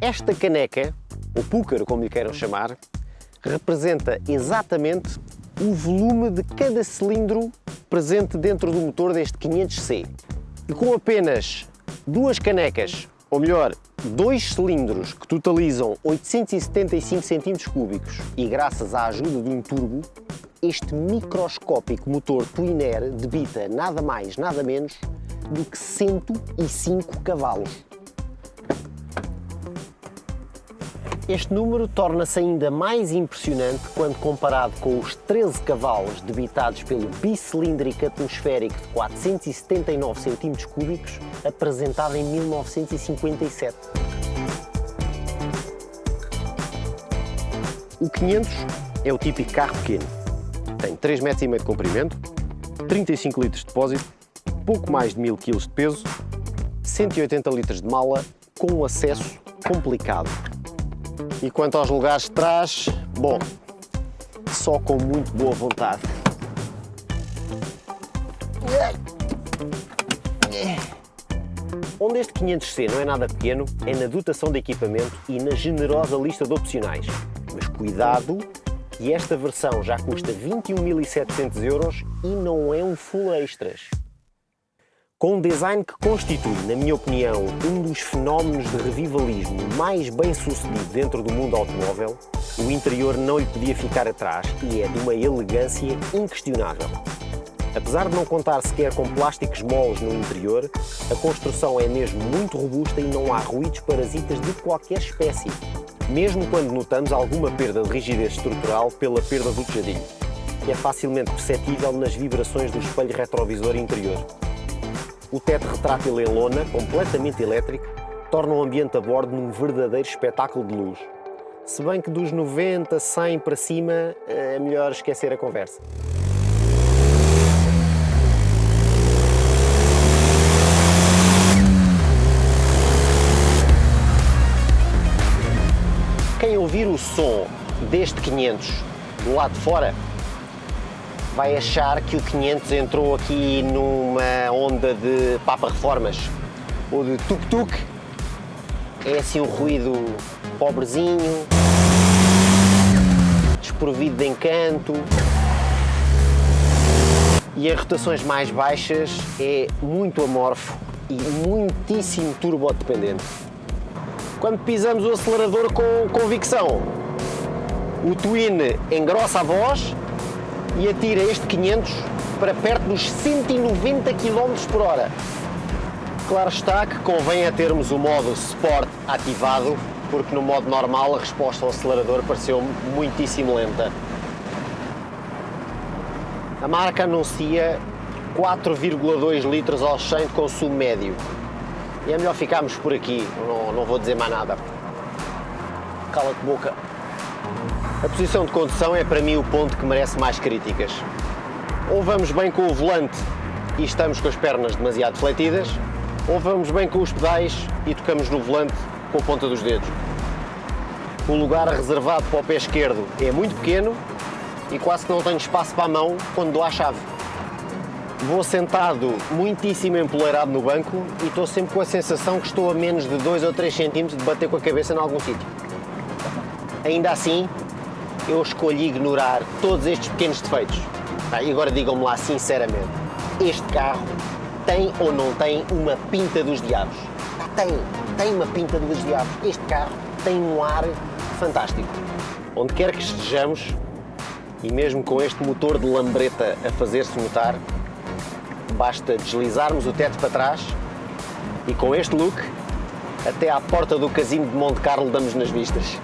Esta caneca, ou púcaro como lhe queiram chamar, representa exatamente o volume de cada cilindro presente dentro do motor deste 500C. E com apenas duas canecas, ou melhor, dois cilindros que totalizam 875 cm3 e graças à ajuda de um turbo, este microscópico motor Twin Air debita nada mais, nada menos do que 105 cavalos. Este número torna-se ainda mais impressionante quando comparado com os 13 cavalos debitados pelo bicilíndrico atmosférico de 479 cm3 apresentado em 1957. O 500 é o típico carro pequeno. Tem 3,5 metros de comprimento, 35 litros de depósito, pouco mais de 1000 kg de peso, 180 litros de mala com um acesso complicado. E quanto aos lugares de trás, bom, só com muito boa vontade. Onde este 500C não é nada pequeno é na dotação de equipamento e na generosa lista de opcionais. Mas cuidado, que esta versão já custa 21.700 € e não é um full extras. Com um design que constitui, na minha opinião, um dos fenómenos de revivalismo mais bem-sucedido dentro do mundo automóvel, o interior não lhe podia ficar atrás e é de uma elegância inquestionável. Apesar de não contar sequer com plásticos moles no interior, a construção é mesmo muito robusta e não há ruídos parasitas de qualquer espécie, mesmo quando notamos alguma perda de rigidez estrutural pela perda do tejadilho, que é facilmente perceptível nas vibrações do espelho retrovisor interior. O teto retrátil em lona, completamente elétrico, torna o ambiente a bordo num verdadeiro espetáculo de luz. Se bem que dos 90, 100 para cima, é melhor esquecer a conversa. Quem ouvir o som deste 500 do lado de fora vai achar que o 500 entrou aqui numa onda de papa-reformas ou de tuk-tuk. É assim um ruído pobrezinho, desprovido de encanto. E em rotações mais baixas é muito amorfo e muitíssimo turbodependente. Quando pisamos o acelerador com convicção, o Twin engrossa a voz e atira este 500 para perto dos 190 km por hora. Claro está que convém a termos o modo Sport ativado, porque no modo normal a resposta ao acelerador pareceu muitíssimo lenta. A marca anuncia 4,2 litros ao 100 de consumo médio. E é melhor ficarmos por aqui, não vou dizer mais nada. Cala-te boca. A posição de condução é para mim o ponto que merece mais críticas. Ou vamos bem com o volante e estamos com as pernas demasiado fletidas, ou vamos bem com os pedais e tocamos no volante com a ponta dos dedos. O lugar reservado para o pé esquerdo é muito pequeno e quase que não tenho espaço para a mão quando dou à chave. Vou sentado muitíssimo empoleirado no banco e estou sempre com a sensação que estou a menos de 2 ou 3 centímetros de bater com a cabeça em algum sítio. Ainda assim, eu escolho ignorar todos estes pequenos defeitos. E agora digam-me lá sinceramente, este carro tem ou não tem uma pinta dos diabos? Tem uma pinta dos diabos. Este carro tem um ar fantástico. Onde quer que estejamos, e mesmo com este motor de lambreta a fazer-se notar, basta deslizarmos o teto para trás e com este look, até à porta do casino de Monte Carlo damos nas vistas.